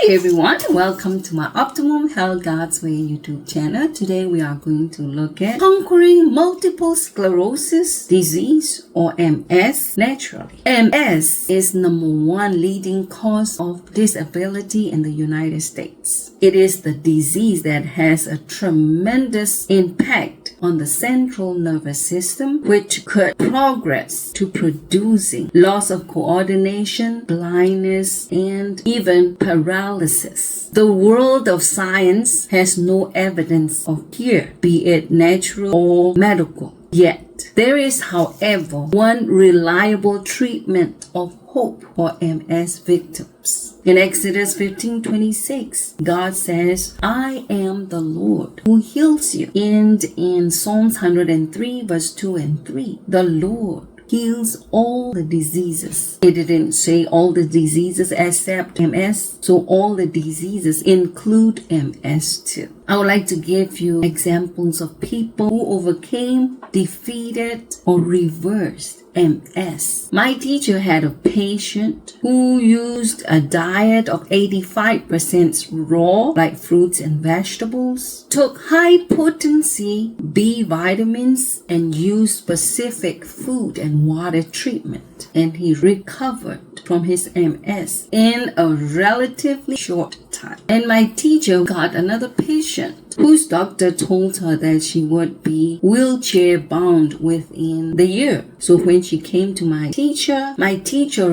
Hey everyone, welcome to my Optimum Health God's Way YouTube channel. Today we are going to look at conquering multiple sclerosis disease or MS naturally. MS is number one leading cause of disability in the United States. It is the disease that has a tremendous impact on the central nervous system, which could progress to producing loss of coordination, blindness, and even paralysis. The world of science has no evidence of cure, be it natural or medical. Yet, there is, however, one reliable treatment of hope for MS victims. In Exodus 15:26, God says, I am the Lord who heals you. And in Psalms 103 verse 2 and 3, the Lord heals all the diseases. It didn't say all the diseases except MS, so all the diseases include MS too. I would like to give you examples of people who overcame, defeated, or reversed MS. My teacher had a patient who used a diet of 85% raw, like fruits and vegetables, took high potency B vitamins, and used specific food and water treatment. And he recovered from his MS in a relatively short time. And my teacher got another patient whose doctor told her that she would be wheelchair bound within the year. So when she came to my teacher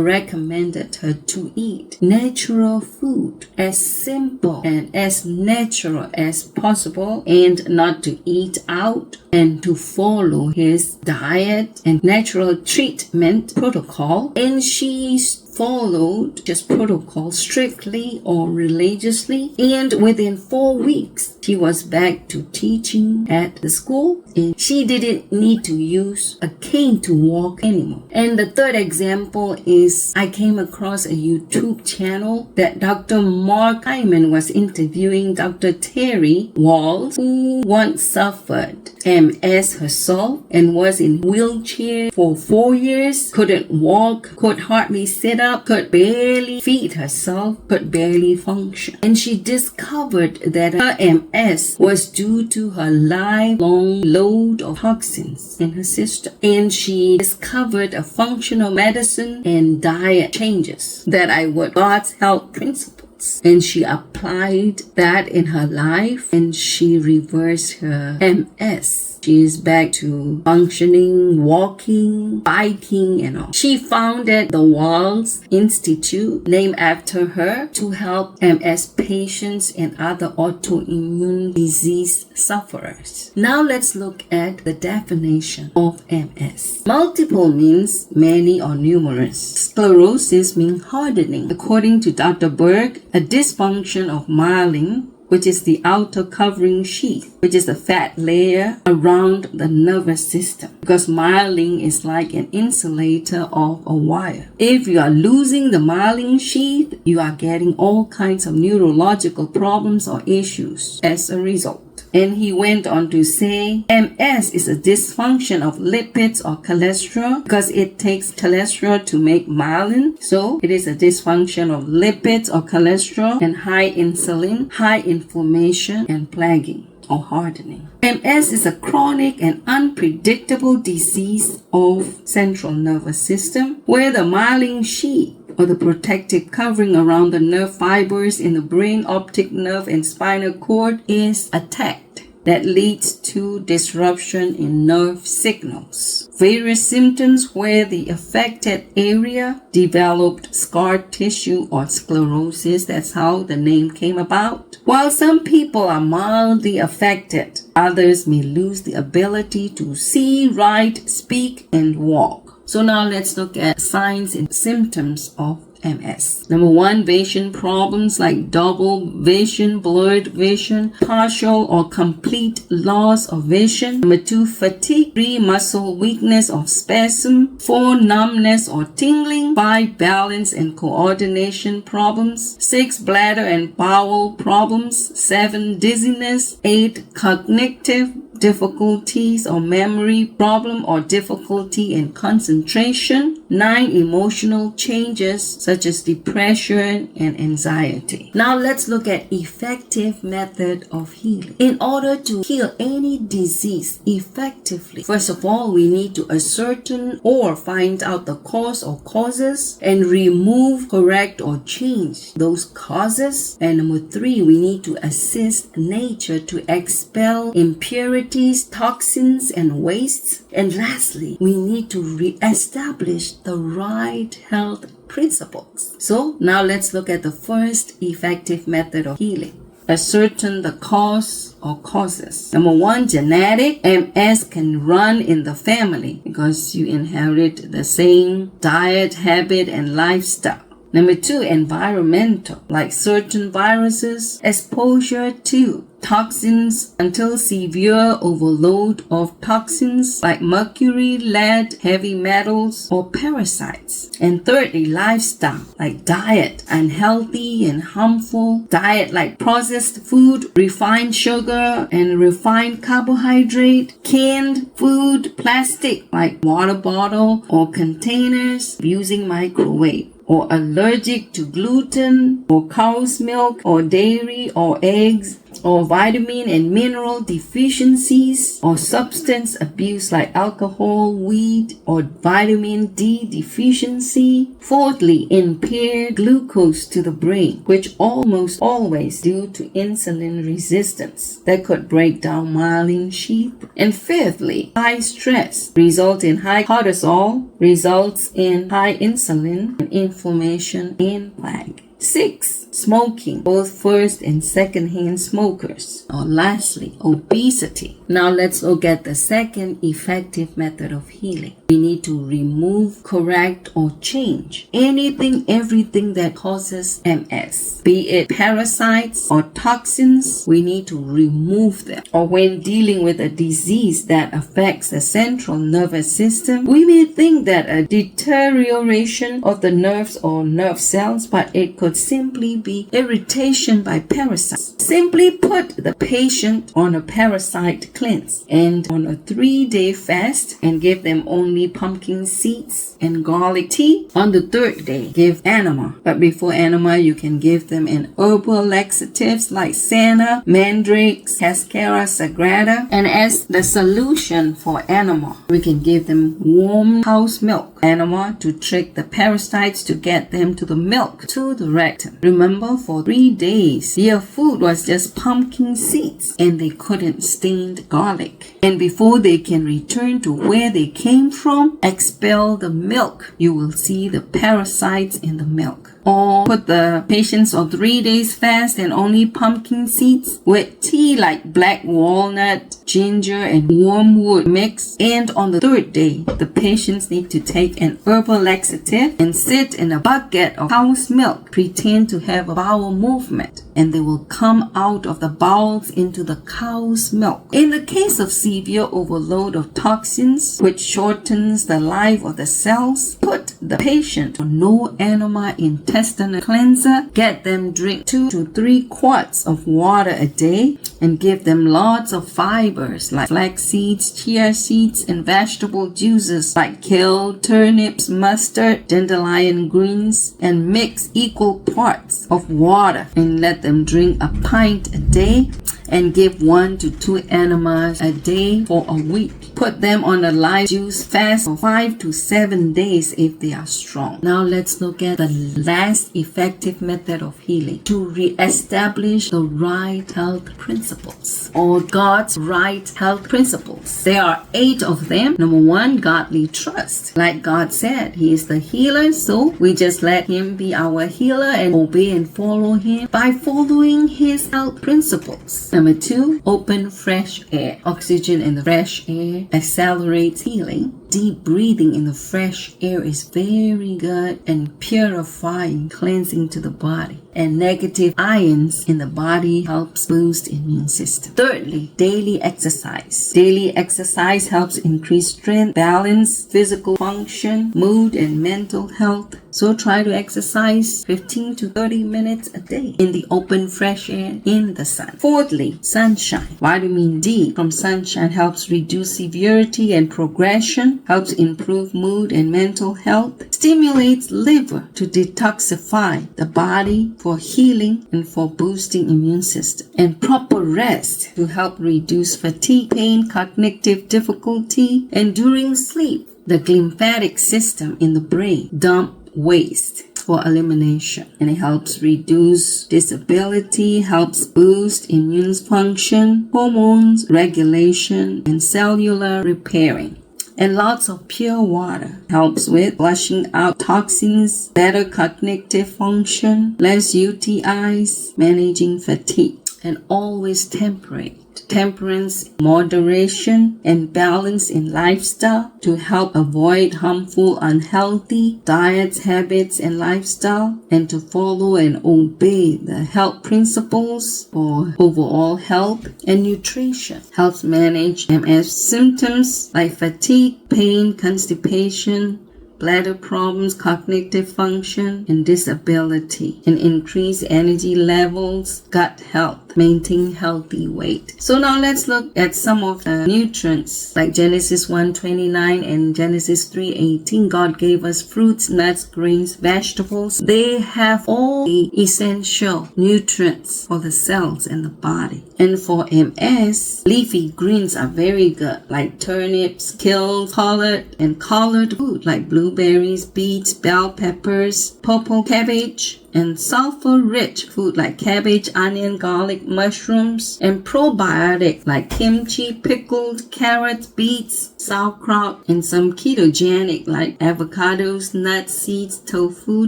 recommended her to eat natural food, as simple and as natural as possible, and not to eat out, and to follow his diet and natural treatment protocol. And she followed this protocol strictly or religiously, and within 4 weeks she was back to teaching at the school, and she didn't need to use a cane to walk anymore. And the third example is I came across a YouTube channel that Dr. Mark Hyman was interviewing Dr. Terry Walls, who once suffered MS herself and was in wheelchair for 4 years, couldn't walk, could hardly sit up, could barely feed herself, could barely function. And she discovered that her MS was due to her lifelong load of toxins in her system. And she discovered a functional medicine and diet changes that I would God's health principles. And she applied that in her life, and she reversed her MS. She is back to functioning, walking, biking, and all. She founded the Walls Institute, named after her, to help MS patients and other autoimmune disease sufferers. Now let's look at the definition of MS. Multiple means many or numerous. Sclerosis means hardening. According to Dr. Berg, a dysfunction of myelin, which is the outer covering sheath, which is the fat layer around the nervous system. Because myelin is like an insulator of a wire. If you are losing the myelin sheath, you are getting all kinds of neurological problems or issues as a result. And he went on to say, MS is a dysfunction of lipids or cholesterol because it takes cholesterol to make myelin. So it is a dysfunction of lipids or cholesterol and high insulin, high inflammation, and plaguing or hardening. MS is a chronic and unpredictable disease of central nervous system where the myelin sheath, or the protective covering around the nerve fibers in the brain, optic nerve, and spinal cord, is attacked. That leads to disruption in nerve signals. Various symptoms where the affected area developed scar tissue or sclerosis. That's how the name came about. While some people are mildly affected, others may lose the ability to see, write, speak, and walk. So now let's look at signs and symptoms of MS. Number one, vision problems like double vision, blurred vision, partial or complete loss of vision. Number two, fatigue. 3, muscle weakness or spasm. 4, numbness or tingling. 5, balance and coordination problems. 6, bladder and bowel problems. 7, dizziness. 8, cognitive difficulties or memory problem or difficulty in concentration. 9 emotional changes such as depression and anxiety. Now let's look at effective method of healing. In order to heal any disease effectively, first of all, we need to ascertain or find out the cause or causes and remove, correct, or change those causes. And number 3, we need to assist nature to expel impurities, toxins, and wastes. And lastly, we need to re-establish the right health principles. So now let's look at the first effective method of healing. Ascertain the cause or causes. Number 1, genetic. MS can run in the family because you inherit the same diet, habit, and lifestyle. Number 2, environmental, like certain viruses, exposure to toxins until severe overload of toxins like mercury, lead, heavy metals, or parasites. And thirdly, lifestyle, like diet, unhealthy and harmful diet like processed food, refined sugar and refined carbohydrate, canned food, plastic like water bottle or containers, using microwave, or allergic to gluten or cow's milk or dairy or eggs, or vitamin and mineral deficiencies, or substance abuse like alcohol, weed, or vitamin D deficiency. Fourthly, impaired glucose to the brain, which almost always due to insulin resistance that could break down myelin sheath. And fifthly, high stress results in high cortisol, results in high insulin and inflammation and plaque. 6, smoking, both first and second-hand smokers. Or lastly, obesity. Now let's look at the second effective method of healing. We need to remove, correct, or change everything that causes MS. Be it parasites or toxins, we need to remove them. Or when dealing with a disease that affects the central nervous system, we may think that a deterioration of the nerves or nerve cells, but it could simply be irritation by parasites. Simply put the patient on a parasite cleanse and on a 3-day fast and give them only pumpkin seeds and garlic tea. On the 3rd day, give enema. But before enema, you can give them an herbal laxatives like senna, mandrakes, cascara sagrada. And as the solution for enema, we can give them warm cow's milk enema to trick the parasites to get them to the milk, to the rectum. Remember, for 3 days, their food was just pumpkin seeds and they couldn't stain the garlic. And before they can return to where they came from, expel the milk, you will see the parasites in the milk. Or put the patients on 3 days fast and only pumpkin seeds with tea like black walnut, ginger, and wormwood mix. And on the 3rd day, the patients need to take an herbal laxative and sit in a bucket of cow's milk, pretend to have a bowel movement, and they will come out of the bowels into the cow's milk. In the case of severe overload of toxins, which shortens the life of the cells, put the patient on no enema intestinal cleanser. Get them drink 2 to 3 quarts of water a day and give them lots of fibers like flax seeds, chia seeds, and vegetable juices like kale, turnips, mustard, dandelion greens, and mix equal parts of water and let them drink a pint a day and give 1 to 2 enemas a day for a week. Put them on a live juice fast for 5 to 7 days if they are strong. Now let's look at the last effective method of healing to re-establish the right health principles, or God's right health principles. There are 8 of them. Number 1, godly trust. Like God said, He is the healer, so we just let Him be our healer and obey and follow Him by following His health principles. Number 2, open fresh air. Oxygen in the fresh air accelerates healing. Deep breathing in the fresh air is very good and purifying, cleansing to the body. And negative ions in the body helps boost immune system. Thirdly, daily exercise. Daily exercise helps increase strength, balance, physical function, mood, and mental health. So try to exercise 15 to 30 minutes a day in the open fresh air in the sun. Fourthly, sunshine. Vitamin D from sunshine helps reduce severity and progression helps improve mood and mental health, stimulates liver to detoxify the body for healing and for boosting immune system, and proper rest to help reduce fatigue, pain, cognitive difficulty, and during sleep, the lymphatic system in the brain dump waste for elimination, and it helps reduce disability, helps boost immune function, hormones regulation, and cellular repairing. And lots of pure water helps with flushing out toxins, better cognitive function, less UTIs, managing fatigue, and always temperate. Temperance, moderation, and balance in lifestyle to help avoid harmful, unhealthy diets, habits, and lifestyle, and to follow and obey the health principles for overall health and nutrition. Helps manage MS symptoms like fatigue, pain, constipation, bladder problems, cognitive function, and disability, and increase energy levels, gut health, maintain healthy weight. So now let's look at some of the nutrients like Genesis 1:29 and Genesis 3:18. God gave us fruits, nuts, grains, vegetables. They have all the essential nutrients for the cells and the body. And for MS, leafy greens are very good, like turnips, kale, collard food like blueberries, beets, bell peppers, purple cabbage, and sulfur-rich food like cabbage, onion, garlic, mushrooms, and probiotic like kimchi, pickled carrots, beets, sauerkraut, and some ketogenic like avocados, nuts, seeds, tofu,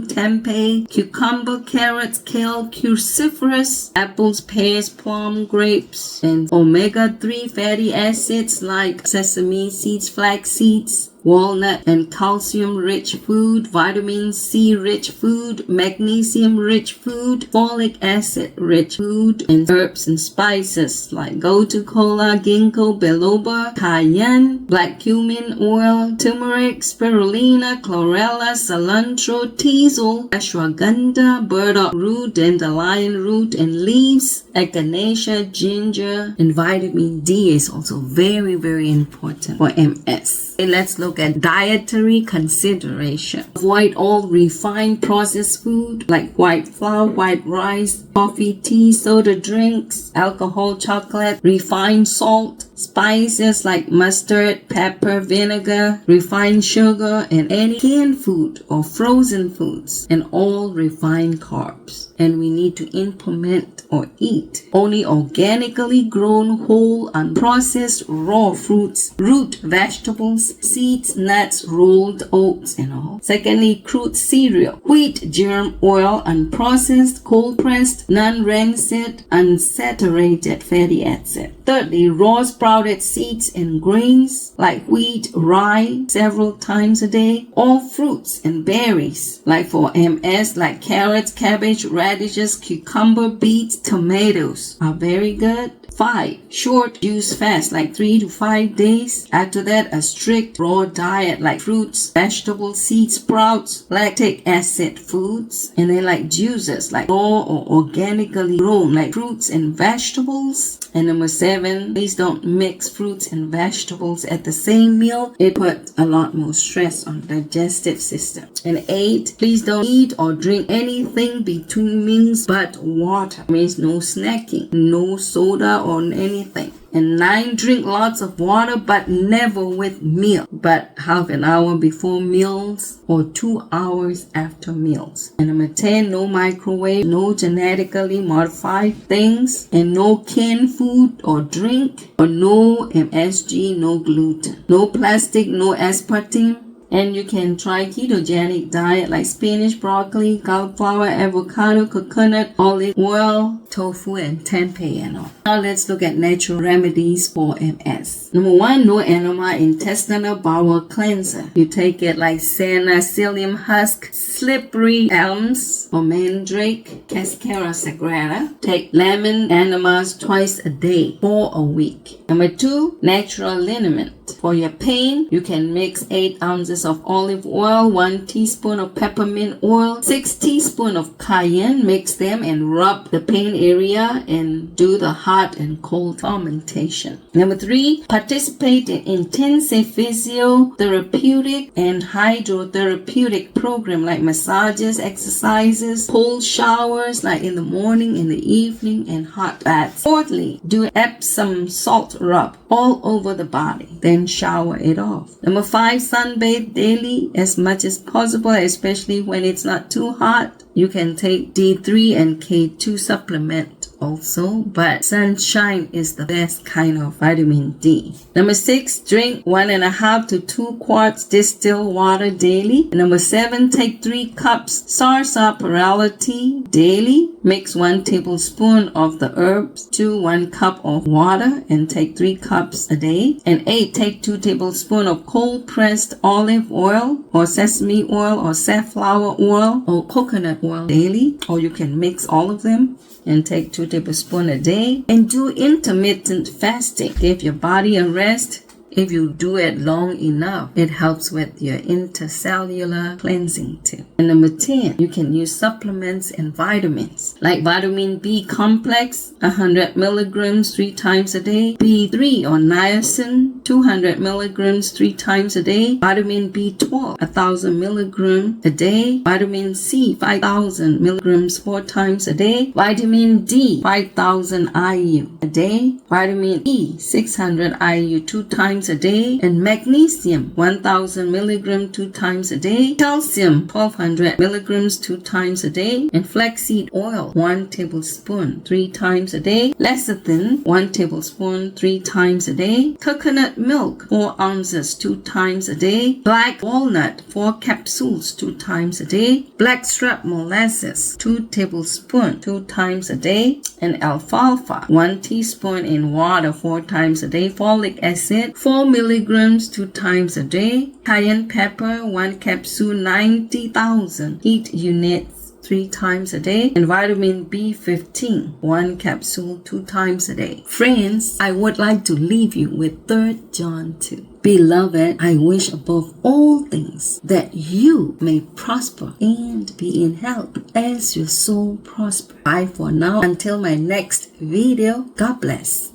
tempeh, cucumber, carrots, kale, cruciferous, apples, pears, plum, grapes, and omega-3 fatty acids like sesame seeds, flax seeds, walnut, and calcium-rich food, vitamin C-rich food, magnesium-rich food, folic acid-rich food, and herbs and spices like gotu kola, ginkgo biloba, cayenne, black cumin oil, turmeric, spirulina, chlorella, cilantro, teasel, ashwagandha, burdock root, dandelion root, and leaves, echinacea, ginger, and vitamin D is also very, very important for MS. Okay, let's look at dietary consideration. Avoid all refined processed food like white flour, white rice, coffee, tea, soda drinks, alcohol, chocolate, refined salt, spices like mustard, pepper, vinegar, refined sugar, and any canned food or frozen foods, and all refined carbs. And we need to implement or eat only organically grown, whole, unprocessed, raw fruits, root vegetables, seeds, nuts, rolled oats, and all. Secondly, crude cereal, wheat germ oil, unprocessed, cold pressed, non-rancid, unsaturated fatty acid. Thirdly, raw sprouted seeds and grains like wheat, rye several times a day. All fruits and berries like for MS like carrots, cabbage, radishes, cucumber, beets, tomatoes are very good. 5. Short juice fast like 3 to 5 days. After that, a strict raw diet like fruits, vegetables, seeds, sprouts, lactic acid foods, and then like juices like raw or organically grown like fruits and vegetables. And number 7, please don't mix fruits and vegetables at the same meal. It puts a lot more stress on the digestive system. And 8, please don't eat or drink anything between meals but water. It means no snacking, no soda or anything. And 9, drink lots of water but never with meal, but half an hour before meals or 2 hours after meals. And number 10, no microwave, no genetically modified things, and no canned food or drink, or no MSG, no gluten, no plastic, no aspartame. And you can try ketogenic diet like spinach, broccoli, cauliflower, avocado, coconut, olive oil, tofu, and tempeh and all. Now let's look at natural remedies for MS. Number 1, no enema intestinal bowel cleanser. You take it like senna, psyllium husk, slippery elms, or mandrake, cascara sagrada. Take lemon enemas twice a day for a week. Number 2, natural liniment. For your pain, you can mix 8 ounces ounces of olive oil, 1 teaspoon of peppermint oil, 6 teaspoons of cayenne. Mix them and rub the pain area and do the hot and cold fermentation. Number 3, participate in intensive physiotherapeutic and hydrotherapeutic program like massages, exercises, cold showers like in the morning, in the evening, and hot baths. Fourthly, do Epsom salt rub all over the body, then shower it off. Number 5, sunbathe daily as much as possible, especially when it's not too hot. You can take D3 and K2 supplement also, but sunshine is the best kind of vitamin D. Number 6, drink 1.5 to 2 quarts distilled water daily. Number 7, take 3 cups sarsaparilla daily. Mix 1 tablespoon of the herbs to 1 cup of water and take 3 cups a day. And 8, take 2 tablespoons of cold pressed olive oil or sesame oil or safflower oil or coconut oil daily, or you can mix all of them and take 2 tablespoons a day. And do intermittent fasting. Give your body a rest. If you do it long enough, it helps with your intercellular cleansing too. And number 10, you can use supplements and vitamins like vitamin B complex, 100 milligrams 3 times a day, B3 or niacin, 200 milligrams 3 times a day, vitamin B12, 1,000 milligrams a day, vitamin C, 5,000 milligrams 4 times a day, vitamin D, 5,000 IU a day, vitamin E, 600 IU 2 times a day, and magnesium 1000 milligrams 2 times a day, calcium 1200 milligrams 2 times a day, and flaxseed oil 1 tablespoon 3 times a day, lecithin 1 tablespoon 3 times a day, coconut milk 4 ounces 2 times a day, black walnut 4 capsules 2 times a day, blackstrap molasses 2 tablespoons 2 times a day, and alfalfa 1 teaspoon in water 4 times a day, folic acid 4 milligrams 2 times a day, cayenne pepper 1 capsule 90,000 heat units 3 times a day, and vitamin B15 1 capsule 2 times a day. Friends, I would like to leave you with 3 John 2. Beloved, I wish above all things that you may prosper and be in health as your soul prospers. Bye for now. Until my next video. God bless.